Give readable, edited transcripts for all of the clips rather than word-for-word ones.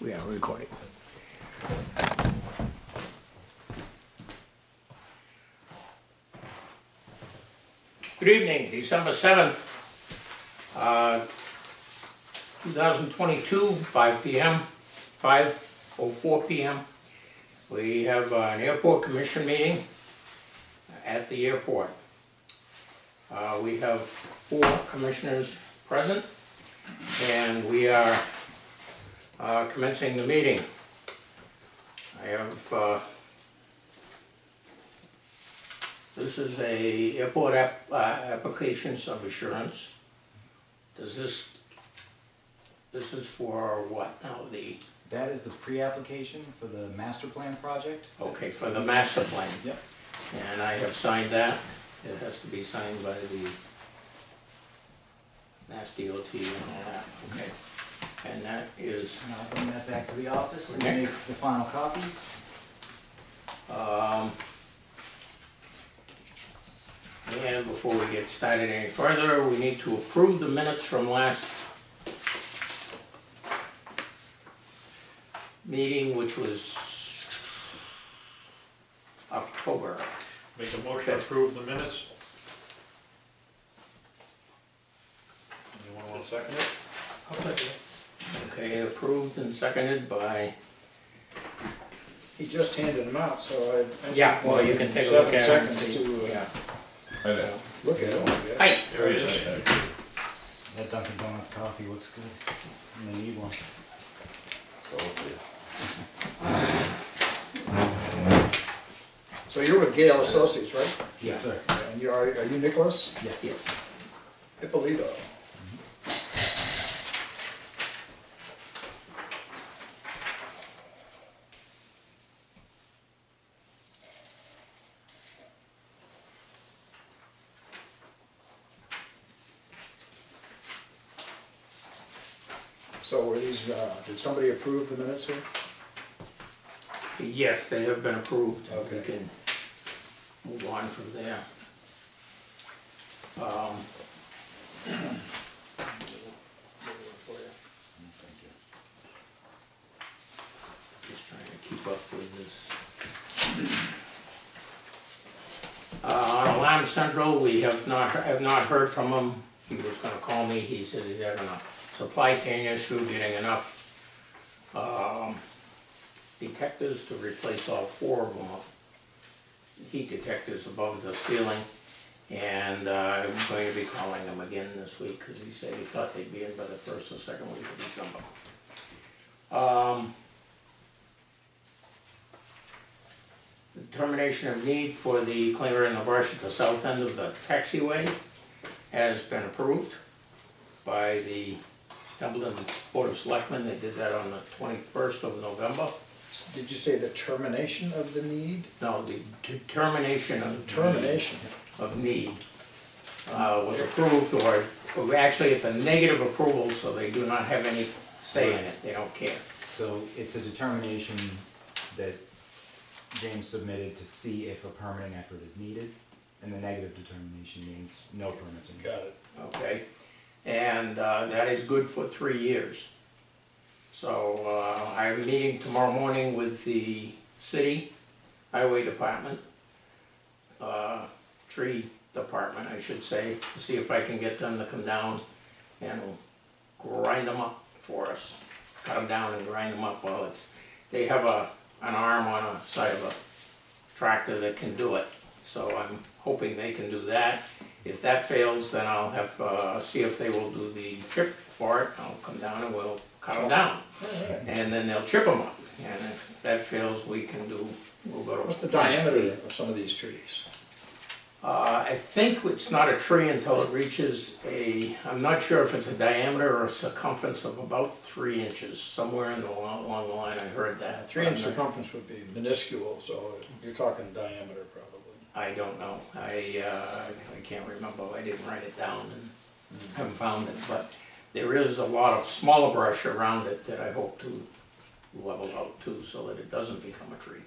We are recording. Good evening, December 7th, 2022, 5 p.m., 5:04 p.m. We have an airport commission meeting at the airport. We have 4 commissioners present, and we are commencing the meeting. I have, this is a airport applications of assurance. This is for what now, That is the pre-application for the master plan project. okay, for the master plan. Yep. And I have signed that. It has to be signed by the Mass DOT and all that, okay. And that is, And I'll bring that back to the office and Nick. make the final copies. and before we get started any further, we need to approve the minutes from last meeting, which was October. Make a motion to approve the minutes. Anyone want to second it? I'll second it. Okay, approved and seconded by, He just handed them out, so I. yeah, well, you can take a look at it and 7 see. seconds to Yeah. look at them, I guess. Hi. There he is. That Dunkin' Donuts coffee looks good. I'm gonna need one. So you're with Gale Associates, right? Yes, sir. And are you Nicholas Yes. Yes. Ippolito? So were these, did somebody approve the minutes here? Yes, they have been approved. We Okay. can move on from there. Just trying to keep up with this. On Alarm Central, we have not heard from him. He was gonna call me. He said he's having a supply chain issue, getting enough detectors to replace all 4 of them, heat detectors above the ceiling. And I'm going to be calling him again this week, because he said he thought they'd be in by the 1st or 2nd week of December. Determination of need for the cleaner in the brush at the south end of the taxiway has been approved by the Templeton Board of Selectmen. They did that on the 21st of November. Did you say the termination of the need? No, the determination of Termination. need was approved, or actually it's a negative approval, so they do not have any say in it, they don't care. So it's a determination that James submitted to see if a permitting effort is needed, and the negative determination means no permits are needed. Got it. Okay, and that is good for 3 years. So I'm meeting tomorrow morning with the city highway department, tree department, I should say, to see if I can get them to come down and grind them up for us. Cut them down and grind them up. Well, they have an arm on a side of a tractor that can do it. So I'm hoping they can do that. If that fails, then I'll have, see if they will do the chip for it. I'll come down and we'll cut them down. Alright. And then they'll chip them up. And if that fails, we'll go to. What's the diameter of some of these trees? I think it's not a tree until it reaches I'm not sure if it's a diameter or a circumference of about 3 inches, somewhere along the line I heard that. 3-inch circumference would be minuscule, so you're talking diameter probably. I don't know, I can't remember, I didn't write it down and haven't found it, but there is a lot of smaller brush around it that I hope to level out too, so that it doesn't become a tree.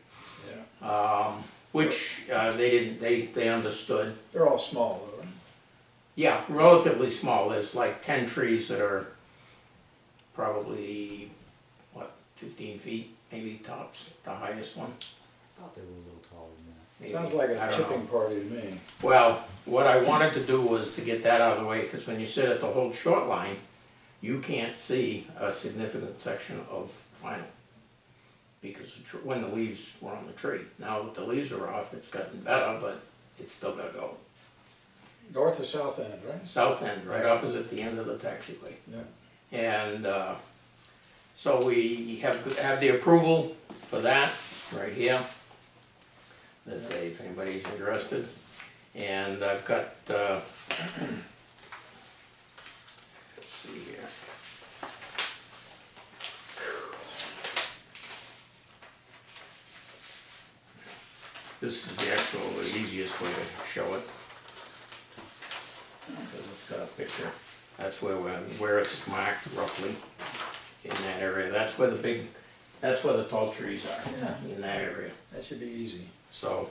Yeah. Which they understood. They're all small though, right? Yeah, relatively small. There's like 10 trees that are probably, what, 15 feet, maybe tops, the highest one. Thought they were a little taller than that. Maybe. Sounds like I a don't chipping know. party to me. Well, what I wanted to do was to get that out of the way, because when you sit at the whole short line, you can't see a significant section of vinyl. Because when the leaves were on the tree. Now that the leaves are off, it's gotten better, but it's still gotta go. North or south end, right? South end, right opposite the end of the taxiway. Yeah. And so we have the approval for that right here. That they, if anybody's interested. And I've got, let's see here. This is the actual, the easiest way to show it. Because it's got a picture. That's where it's marked roughly in that area. That's where the tall trees are, Yeah. in that area. That should be easy. So,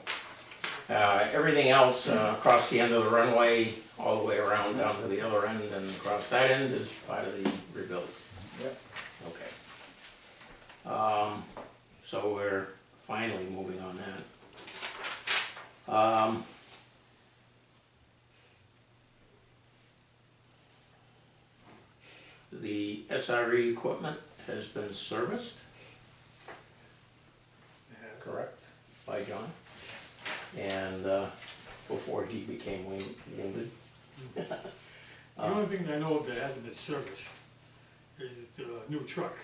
everything else across the end of the runway, all the way around down to the other end and across that end is part of the rebuild. Yep. Okay. So we're finally moving on that. The SRE equipment has been serviced, correct, by John, and before he became wounded. The only thing I know that hasn't been serviced is the new truck.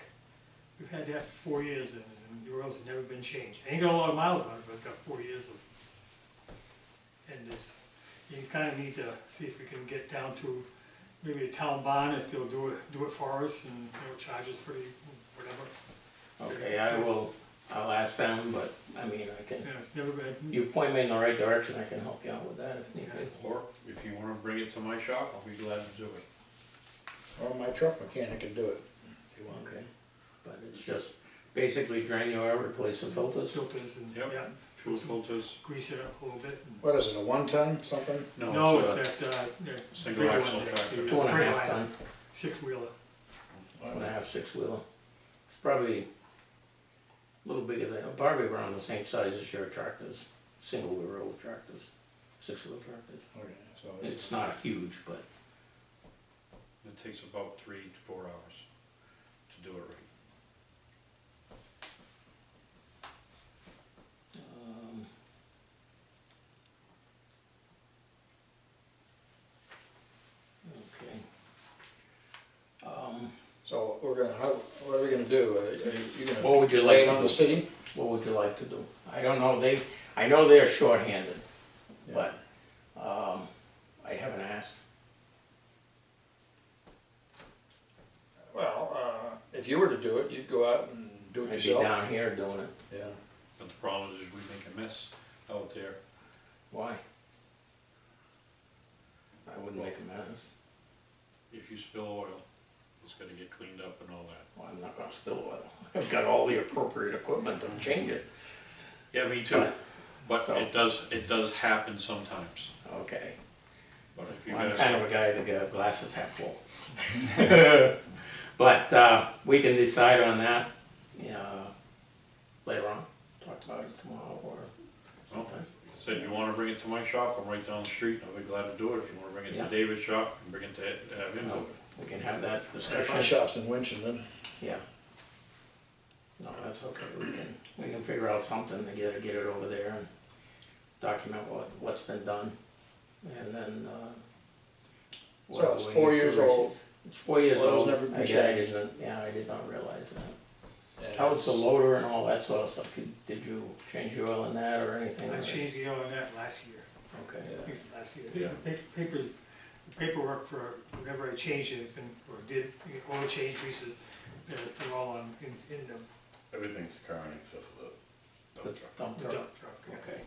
We've had that for 4 years and the oils have never been changed. Ain't got a lot of miles on it, but it's got 4 years of. And it's, you kinda need to see if we can get down to maybe a town bond, if they'll do it for us and, charge us for the, whatever. Okay, I'll ask them, but, I mean, I can, Yeah, it's never been, you point me in the right direction, I can help you out with that if need be. Or if you wanna bring it to my shop, I'll be glad to do it. Or my truck mechanic can do it, if you want. Okay, but it's just basically drain the oil, replace the filters. filters and, Yep. yeah, Fuel filters, grease it up a little bit. What is it, a 1-ton something? No, it's it's that, single bigger axle one, the tractor. 2.5 ton, Six-wheeler. 1.5 6-wheeler. It's probably a little bigger than, probably around the same size as your tractors, single-wheel tractors, 6-wheel tractors. Okay, so It's not huge, but it takes about 3 to 4 hours to do it right. okay. So we're gonna, what are we gonna do? Are you gonna What would you lay like it to on do? the city? What would you like to do? I don't know, I know they're shorthanded, but, I haven't asked. Well, if you were to do it, you'd go out and do it I'd be yourself. down here doing it. Yeah. But the problem is we make a mess out there. Why? I wouldn't make a mess. If you spill oil, it's gotta get cleaned up and all that. Well, I'm not gonna spill oil. I've got all the appropriate equipment to change it. Yeah, me too. But so- it does happen sometimes. Okay. But if you I'm gotta, kind of a guy that got glasses half full. But we can decide on that later on. Talk about it tomorrow or well, sometime. said you wanna bring it to my shop, I'm right down the street, I'll be glad to do it. If you wanna bring it Yeah. to David's shop, and bring it to have him do it. We can have that My discussion. shop's in Winchendon. Yeah. No, that's okay. We can figure out something to get it over there and document what's been done. And then So it's we're 4 waiting years for old. receipts. It's 4 years Oil's old. never been I changed. did not realize that. And How's the it's- loader and all that sort of stuff? Did you change the oil in that or anything? I changed the oil on that last year. Okay. I think it's last year. Yeah. The paperwork for whenever I changed anything, or did oil change pieces, they're all on, in the Everything's current except for the The dump truck. dump dump truck. truck. Okay.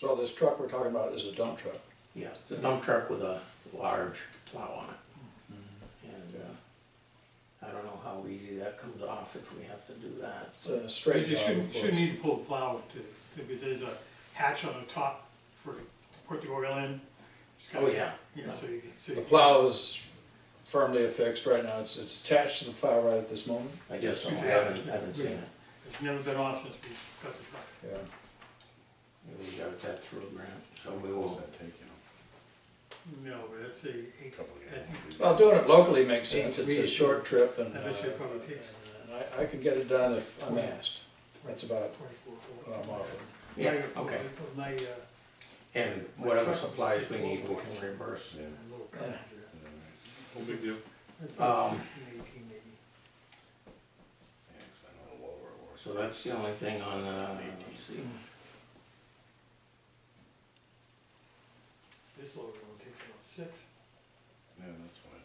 So this truck we're talking about is a dump truck. Yeah, it's a dump truck with a large plow on it. And I don't know how easy that comes off if we have to do that. It's a straight You job, shouldn't, of shouldn't course. need to pull the plow because there's a hatch on the top to put the oil in. It's Oh, kinda- yeah. Yeah, so you can. The plow is firmly affixed right now, it's attached to the plow right at this moment? I guess so, I haven't seen it. It's never been off since we got the truck. Yeah. We got that through a grant, so we What does will, that take, you know? No, but it's A couple of I years. think- Well, doing it locally makes sense, it's a Eight short trip and, I bet you it probably takes and I can get it done if I'm asked. That's about 24, what I'm offering. yeah, okay. My, And whatever supplies we need, we can reimburse. Yeah. little car, No big deal. it's about Um, 16, 18 maybe. Yeah, 'cause I know the lower it was. So that's the only thing on, let's see. This loader will take about 6. Yeah, that's what I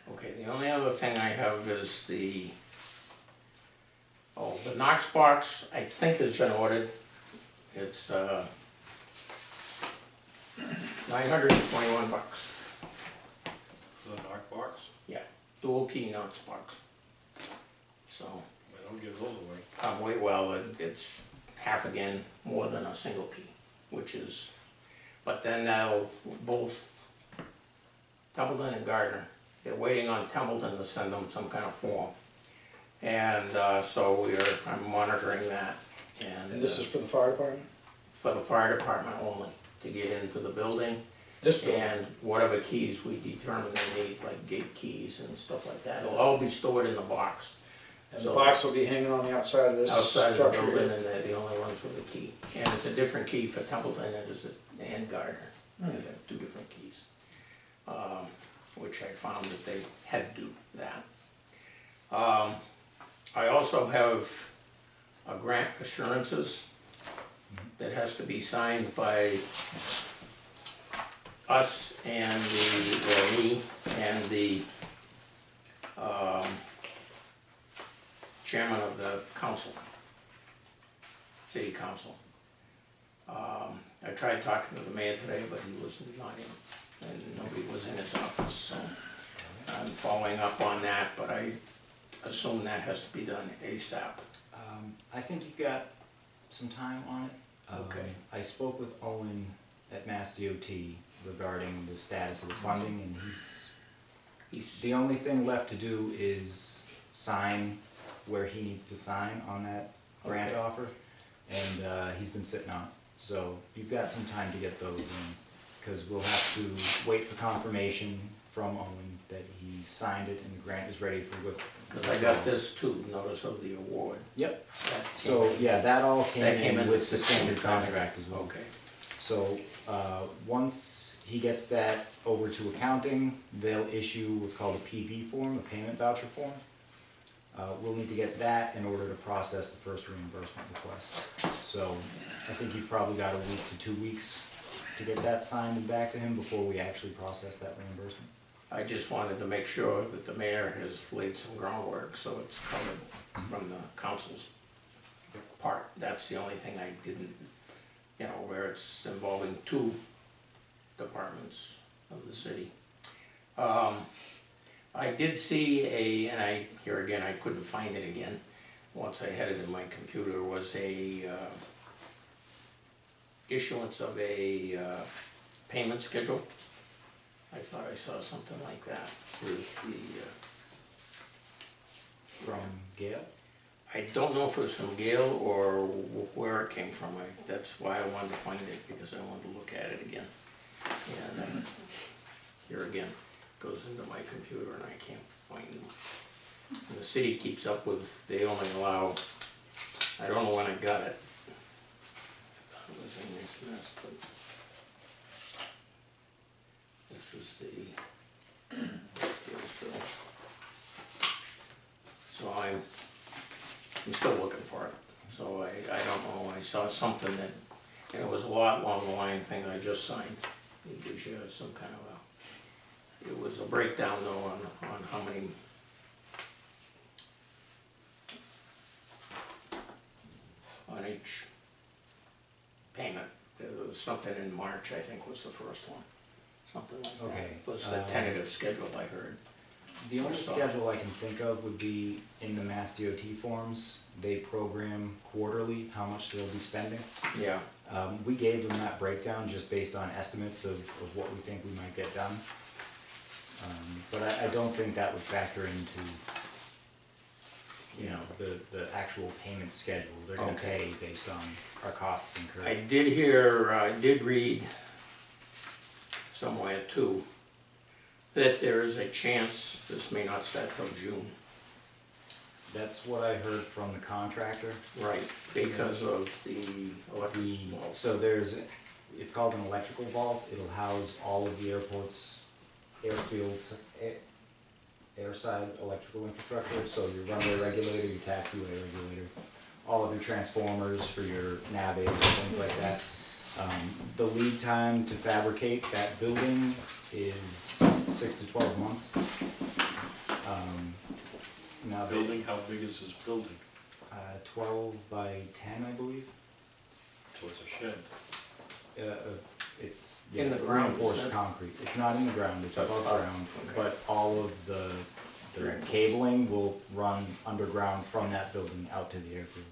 thought. Okay, the only other thing I have is the Knox box, I think has been ordered. It's, $921. For the knock box, Dual key Knox box. So, I don't give those away. wait, well, it's half again more than a single key, which is, but then that'll, both Templeton and Gardner, they're waiting on Templeton to send them some kind of form. And, so I'm monitoring that, And this is for the fire department? for the fire department only, to get into the building. This building? And whatever keys we determine they need, like gate keys and stuff like that, it'll all be stored in the box. And the So- box will be hanging on the outside of this Outside of the structure building, here? and they're the only ones with a key. And it's a different key for Templeton and Gardner. They have two different keys. Which I found that they had to do that. I also have a grant assurances that has to be signed by us and me and the chairman of the council, city council. I tried talking to the mayor today, but he was not in, and nobody was in his office, so I'm following up on that, but I assume that has to be done ASAP. I think you've got some time on it. Okay. I spoke with Owen at Mass DOT regarding the status of the funding, and the only thing left to do is sign where he needs to sign on that grant Okay. offer, and he's been sitting on it. So you've got some time to get those in, because we'll have to wait for confirmation from Owen that he signed it and the grant is ready for good. Because I got this too, notice of the award. Yep, That so, came yeah, that all That came came in in with the the same standard time. contract as in. well. Okay, So, once he gets that over to accounting, they'll issue what's called a PV form, a payment voucher form. We'll need to get that in order to process the first reimbursement request. So, I think you've probably got a week to 2 weeks to get that signed and back to him before we actually process that reimbursement. I just wanted to make sure that the mayor has laid some groundwork, so it's covered from the council's part. That's the only thing I didn't, where it's involving two departments of the city. I did see here again, I couldn't find it again, once I had it in my computer, was a issuance of a payment schedule. I thought I saw something like that with the, From Gail? I don't know if it was from Gale or where it came from. That's why I wanted to find it, because I wanted to look at it again. And here again, goes into my computer and I can't find them. And the city keeps up with, they only allow, I don't know when I got it. I thought it was in this list, but this is the bill. So I'm still looking for it. So I don't know, I saw something that, and it was a lot along the line thing I just signed. It gives you some kind of it was a breakdown though on how many on each payment. There was something in March, I think was the first one. Something like that. Okay, Was the tentative schedule I heard. The only So- schedule I can think of would be in the Mass DOT forms. They program quarterly how much they'll be spending. Yeah, We gave them that breakdown just based on estimates of what we think we might get done. But I don't think that would factor into, you know, the actual payment schedule. They're gonna Okay. pay based on our costs incurred. I did read somewhere too, that there is a chance this may not start till June. That's what I heard from the contractor. Right, because of the electrical. So it's called an electrical vault. It'll house all of the airport's airfields, airside electrical infrastructure. So your runway regulator, your taxiway regulator, all of your transformers for your nav aids and things like that. The lead time to fabricate that building is 6 to 12 months. Now Building, how big is this building? 12 by 10, I believe. So it's a shed. In It's the ground, reinforced isn't it? concrete. It's not in the ground, it's That's above above, ground, okay. but all of the Reinforced. cabling will run underground from that building out to the airfield.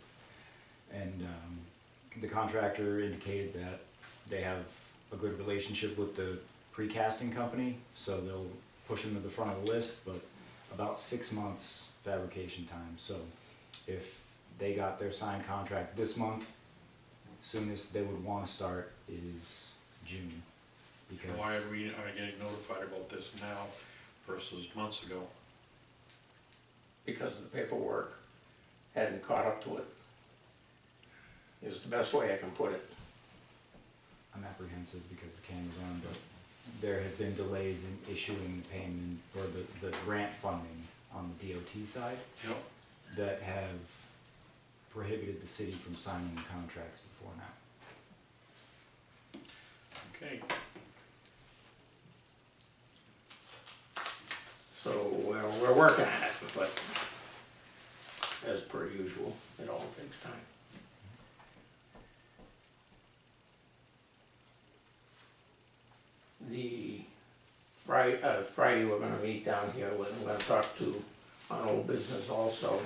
And the contractor indicated that they have a good relationship with the precasting company, so they'll push them to the front of the list, but about 6 months fabrication time. So if they got their signed contract this month, soonest they would want to start is June. Because Why are we getting notified about this now versus months ago? Because the paperwork hadn't caught up to it, is the best way I can put it. I'm apprehensive because the camera's on, but there have been delays in issuing the payment or the grant funding on the DOT side Yep. that have prohibited the city from signing the contracts before now. Okay. So we're working at it, but as per usual, it all takes time. The Friday, we're gonna meet down here, we're gonna talk to on old business also.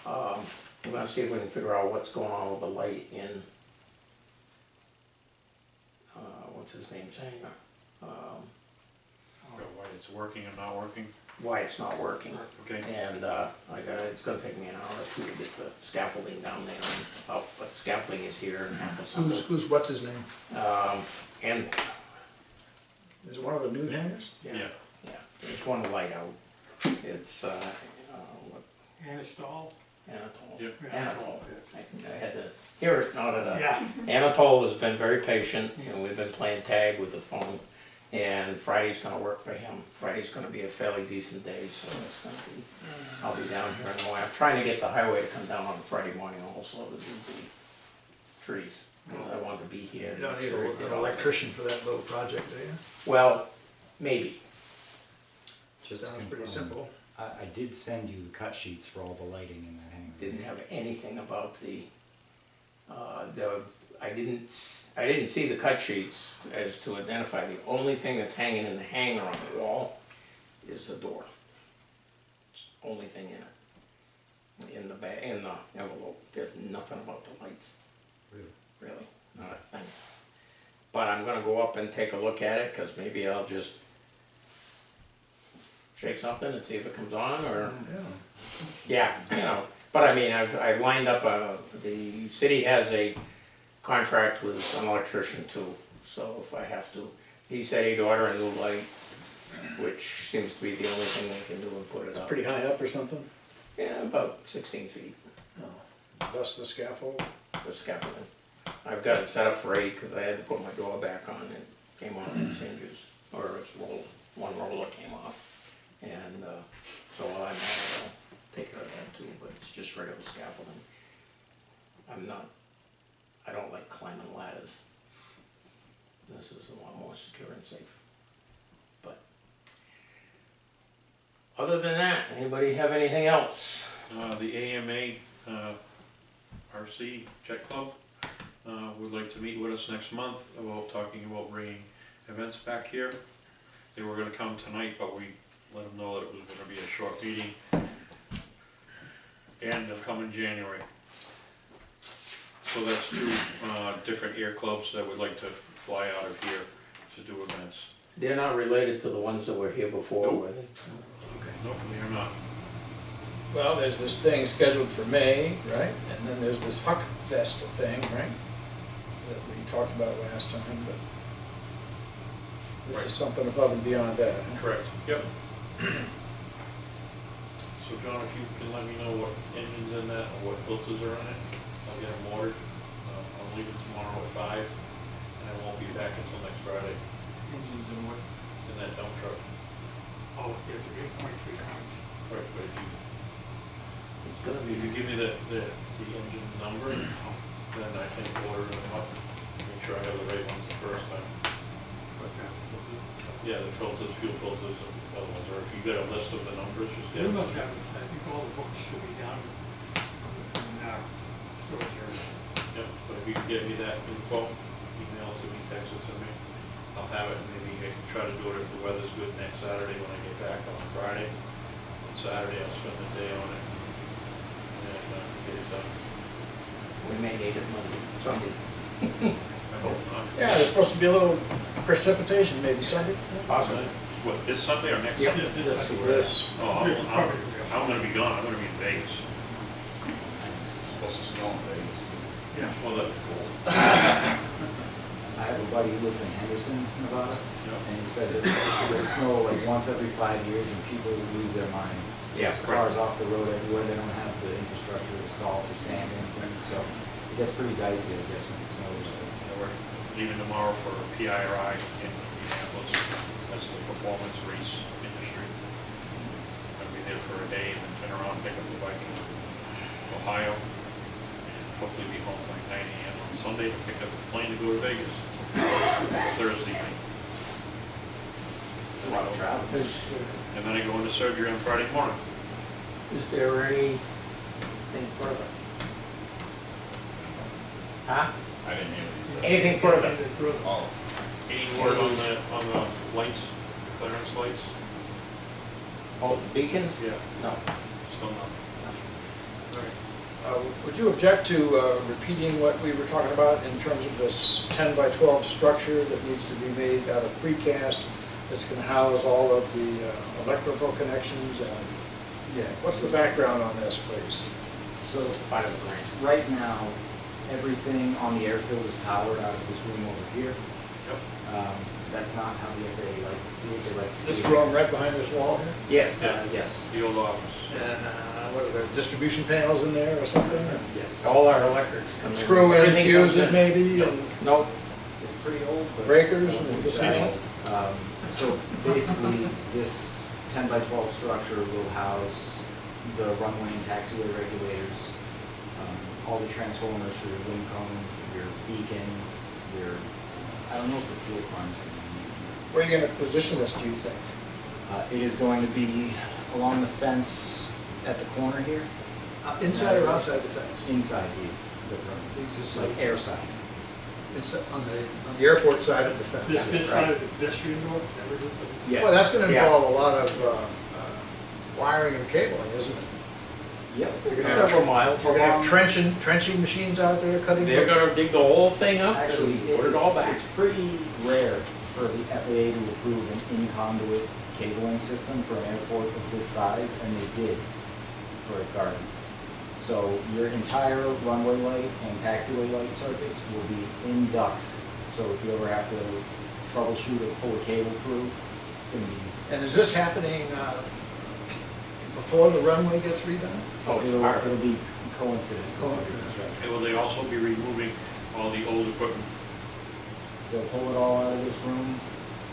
We're gonna see if we can figure out what's going on with the light in, what's his name's hangar. Why it's working and not working? Why it's not working. Okay. And it's gonna take me an hour or two to get the scaffolding down there and up, but scaffolding is here and half assembled. What's his name? And, Is it one of the new hangars? yeah, there's one light out. It's, what, Anastol? Anatole. Yep. Anatole. I had to hear it, not at Yeah. Anatole has been very patient, and we've been playing tag with the phone. And Friday's gonna work for him. Friday's gonna be a fairly decent day, so it's gonna be, I'll be down here in the way. I'm trying to get the highway to come down on Friday morning also to do the trees. I want to be here. You don't need Sure we get an all that. electrician for that little project, do you? Well, maybe. Just to Sounds pretty confirm, simple. I did send you the cut sheets for all the lighting in that hangar. Didn't have anything about I didn't see the cut sheets as to identify. The only thing that's hanging in the hanger on the wall is the door. It's the only thing in it. In the envelope, there's nothing about the lights, really, not a thing. But I'm gonna go up and take a look at it, cause maybe I'll just shake something and see if it comes on, or, Yeah. but I mean, I lined up the city has a contract with an electrician too, so if I have to, he said he'd order a new light, which seems to be the only thing they can do and put it It's up. pretty high up or something? Yeah, about 16 feet, No. Thus the scaffold? the scaffolding. I've got it set up for 8, cause I had to put my door back on, it came off its hinges, or its one roller came off. And, so while I'm at it, I'll take care of that too, but it's just regular scaffolding. I don't like climbing ladders. This is a lot more secure and safe. But, other than that, anybody have anything else? The AMA, RC Jet Club, would like to meet with us next month about talking about bringing events back here. They were gonna come tonight, but we let them know that it was gonna be a short meeting. And they'll come in January. So that's two, different air clubs that would like to fly out of here to do events. They're not related to the ones that were here before, Nope. were they? Nope, they are not. Well, there's this thing scheduled for May, right? And then there's this Huck Fest thing, right? That we talked about last time, but this Right. is something above and beyond that. Correct. Yep. So John, if you can let me know what engine's in that or what filters are in it, I'll get them ordered. I'm leaving tomorrow at 5, and I won't be back until next Friday Engines and what, in that dump truck. oh, there's a 8.3 cars. Right, but It's gonna if you be, give me the engine number, then I can order them up, make sure I have the right ones the first time. What's that? Yeah, the filters, fuel filters, and other ones, or if you got a list of the numbers, just get We them. must have, I think all the books should be down in, storage area. Yep, but if you can get me that info, email it to me, text it to me, I'll have it, and maybe I can try to do it if the weather's good next Saturday when I get back on Friday. On Saturday, I'll spend the day on it, and get it done. we may need it Monday, Sunday, I hope not. Yeah, there's supposed to be a little precipitation maybe Sunday. possibly. What, this Sunday or next Yep. Sunday? Yeah, This, this, this, Oh, Yeah, probably. I'm gonna be gone, I'm gonna be in Vegas. It's supposed to snow in Vegas too. yeah. Well, that'd be cool. I have a buddy who lives in Henderson, Nevada, Yeah. and he said that it'll snow like once every 5 years and people will lose their minds. Yeah, There's cars off the road everywhere, they don't have the infrastructure to salt or sand or anything, so it gets pretty dicey, I guess, when it snows. Yeah, we're leaving tomorrow for PIRI in Indianapolis, that's the performance race industry. I'll be there for a day and then turn around, pick up the bike in Ohio, and hopefully be home by 9 AM on Sunday to pick up the plane to go to Vegas Thursday night. It's a lot of travel. And then I go into surgery on Friday morning. Is there anything further? Huh? I didn't hear what you said. Anything further? Anything further. Oh, Any word on the lights, clearance lights? Oh, the beacons? Yeah, No. still nothing. would you object to repeating what we were talking about in terms of this 10 by 12 structure that needs to be made out of precast that's going to house all of the electrical connections? And Yeah. what's the background on this, please? So, Part of the grant. right now, everything on the airfield is powered out of this room over here. Yep. That's not how the FAA likes to see it, they like to see This it. room right behind this wall here? Yes. Yes, The old office. And what are there, distribution panels in there or something? yes. All our electrics come in. Screw in Everything comes fuses in. maybe and Nope. It's pretty old, but. breakers and It's this and that? old. So basically, this 10 by 12 structure will house the runway and taxiway regulators, all the transformers for your wind cone, your beacon, your, I don't know if the fuel farms are going to Where are you going to position this, do you think? It is going to be along the fence at the corner here, Inside or outside the fence? inside the room, It's like air side. on the airport side of the fence. This side of the pedestrian door, that what it is? Yes. Well, that's going to Yeah. involve a lot of wiring and cabling, isn't it? Yep. You're gonna have Several miles. You're going to have trenching machines out there cutting? They're gonna dig the whole thing up Actually, and put it all back. it's pretty rare for the FAA to approve an in-conduit cabling system for an airport of this size, and they did for Gardner. So your entire runway light and taxiway light circuits will be in duct. So if you ever have to troubleshoot or pull a cable through, it's gonna be, And is this happening before the runway gets redone? Oh, it's part of it'll it. be coincident. Coincident. And will they also be removing all the old equipment? They'll pull it all out of this room,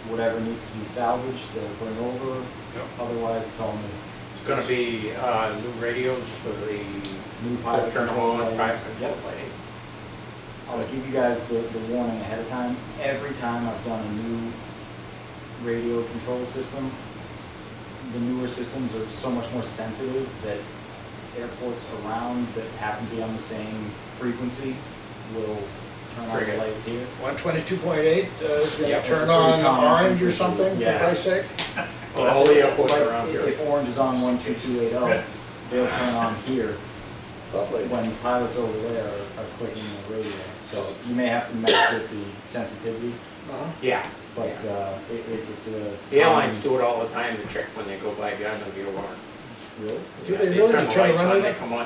whatever needs to be salvaged, they'll bring over, Yep. otherwise it's all new. It's gonna be, new radios for the New pilot turn them control on, lights. private Yep. lighting. I'll give you guys the warning ahead of time. Every time I've done a new radio control system, the newer systems are so much more sensitive that airports around that happen to be on the same frequency will turn on the Trigger. lights here. 122.8 is going Yeah, to it's a turn pretty on common orange or frequency. something, for Yeah. Christ's sake? Well, all the airports Like, around here. If orange is on 12280, they'll turn on here. Lovely. when pilots over there are clicking the radio. So you may have to mess with the sensitivity, Uh-huh. Yeah. but Yeah. it's a. The airlines do it all the time to check when they go by Gardner Airport. Really? Do they really turn the turn lights around on, like they that? come on,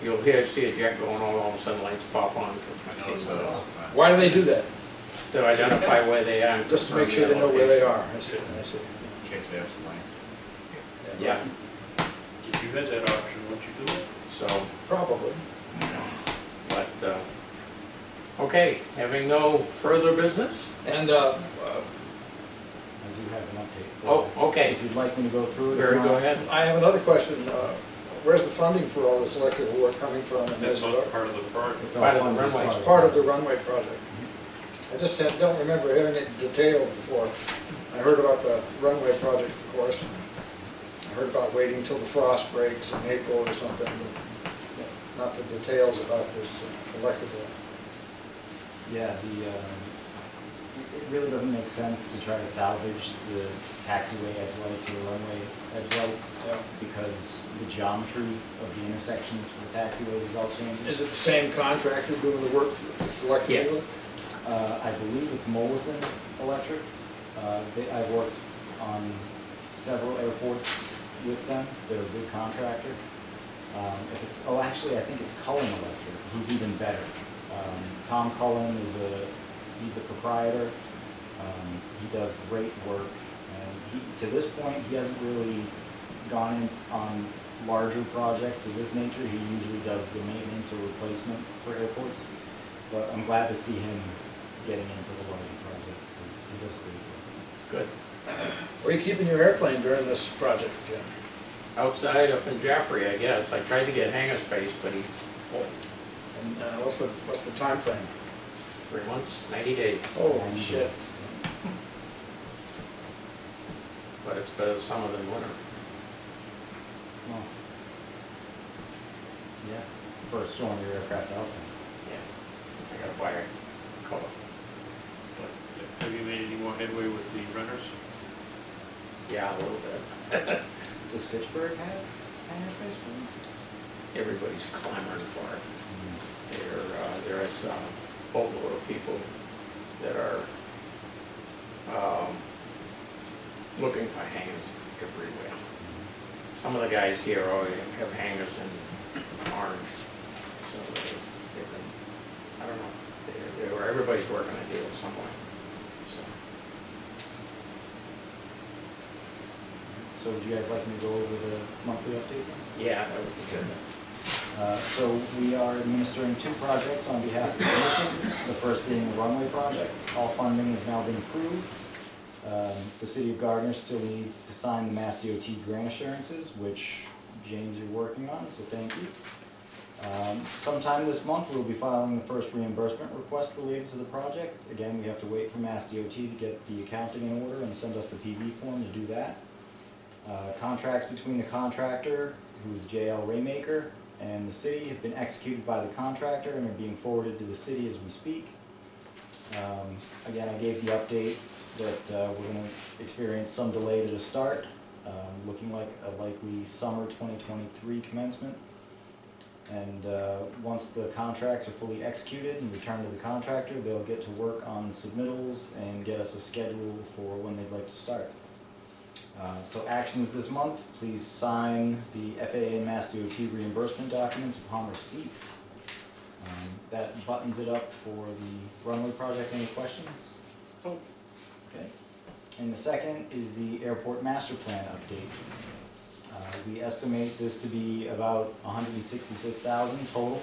you'll see a jet going on, all of a sudden lights pop on for 15 minutes. Why do they do that? To identify where they are. and Just to make confirm sure they their know where they location. are. I see, I see. In case they have to land. Yeah, If you had that option, would you do it? so, Probably. but, okay, having no further business? And, I do have an update. for Oh, you. okay, If you'd like me to go through it. or Barry, go not. ahead. I have another question. Where's the funding for all this electrical work coming from? And That's is all it part of the project. It's all Part of the funded as runway. far it's as part of the that. runway project? I just don't remember hearing it detailed before. I heard about the runway project, of course. I heard about waiting till the frost breaks in April or something, but not the details about this electrical. Yeah, it really doesn't make sense to try to salvage the taxiway edge lights or the runway edge lights because the geometry of the intersections for the taxiways is all changing. Is it the same contractor doing the work for this electrical? Yes. I believe it's Mollison Electric. I've worked on several airports with them. They're a good contractor. Actually, I think it's Cullen Electric, who's even better. Tom Cullen he's the proprietor. He does great work, and to this point, he hasn't really gone in on larger projects of this nature. He usually does the maintenance or replacement for airports, but I'm glad to see him getting into the larger projects because he does great work. Good. Where are you keeping your airplane during this project, Jim? Outside up in Jaffrey, I guess. I tried to get hangar space, but he's full. And what's the time frame? 3 months, 90 days. Oh, And shit. yes, But it's better summer than winter. well, yeah, for storing your aircraft outside. Yeah. I gotta buy a color. But, Have you made any more headway with the renters? yeah, a little bit. Does Fitchburg have hangar space for them? Everybody's clamoring for it. There's a boatload of people that are looking for hangars everywhere. Some of the guys here already have hangars in Orange, so they've been, I don't know, everybody's working a deal somewhere, so. So would you guys like me to go over the monthly update then? Yeah, that would be good. So we are administering 2 projects on behalf of the commission. The first being the runway project. All funding has now been approved. The city of Gardner still needs to sign the Mass DOT grant assurances, which James, you're working on, so thank you. Sometime this month, we'll be filing the first reimbursement request related to the project. Again, we have to wait for Mass DOT to get the accounting in order and send us the PV form to do that. Contracts between the contractor, who's JL Raymaker, and the city have been executed by the contractor and are being forwarded to the city as we speak. Again, I gave the update that we're going to experience some delay to the start, looking like a likely summer 2023 commencement. And once the contracts are fully executed and returned to the contractor, they'll get to work on submittals and get us a schedule for when they'd like to start. So actions this month, please sign the FAA and Mass DOT reimbursement documents upon receipt. That buttons it up for the runway project. Any questions? Okay. And the second is the airport master plan update. We estimate this to be about $166,000 total.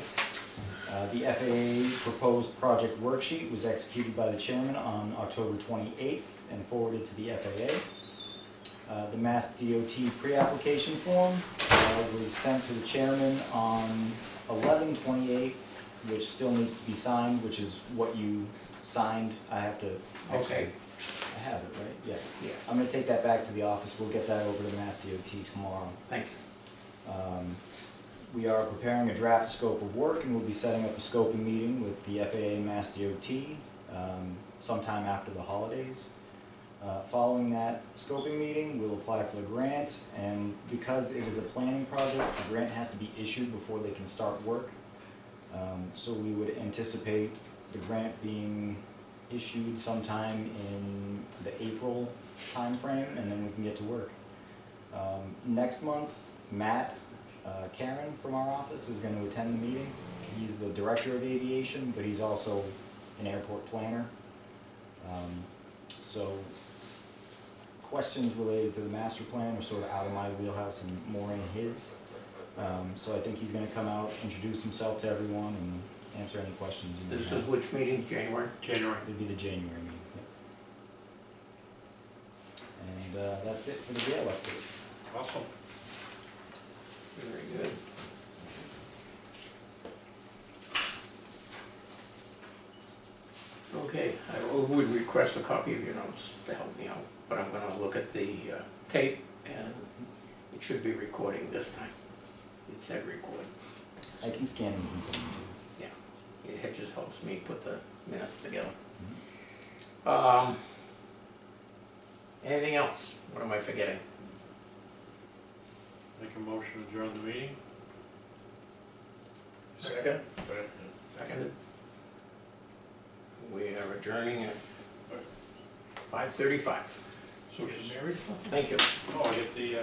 The FAA proposed project worksheet was executed by the chairman on October 28th and forwarded to the FAA. The Mass DOT pre-application form was sent to the chairman on 11/28, which still needs to be signed, which is what you signed. I have to, actually, Okay. I have it, right? Yeah. Yeah. I'm gonna take that back to the office. We'll get that over to the Mass DOT tomorrow. Thank you. We are preparing a draft scope of work, and we'll be setting up a scoping meeting with the FAA and Mass DOT sometime after the holidays. Following that scoping meeting, we'll apply for the grant, and because it is a planning project, the grant has to be issued before they can start work. So we would anticipate the grant being issued sometime in the April timeframe, and then we can get to work. Next month, Matt Karen from our office is going to attend the meeting. He's the director of aviation, but he's also an airport planner. So questions related to the master plan are sort of out of my wheelhouse and more in his. So I think he's going to come out, introduce himself to everyone, and answer any questions you may This have. is which meeting, January? January. It'd be the January meeting. Yep. And that's it for the jail update. Awesome. Very good. Okay, I would request a copy of your notes to help me out, but I'm gonna look at the tape, and it should be recording this time. It said record. I can scan them and send them to you. It just helps me put the minutes together. Mhm. Anything else? What am I forgetting? Make a motion to adjourn the meeting? Second? Seconded? We are adjourning at 5:35. So you're married or something? Thank you. Oh, I get the,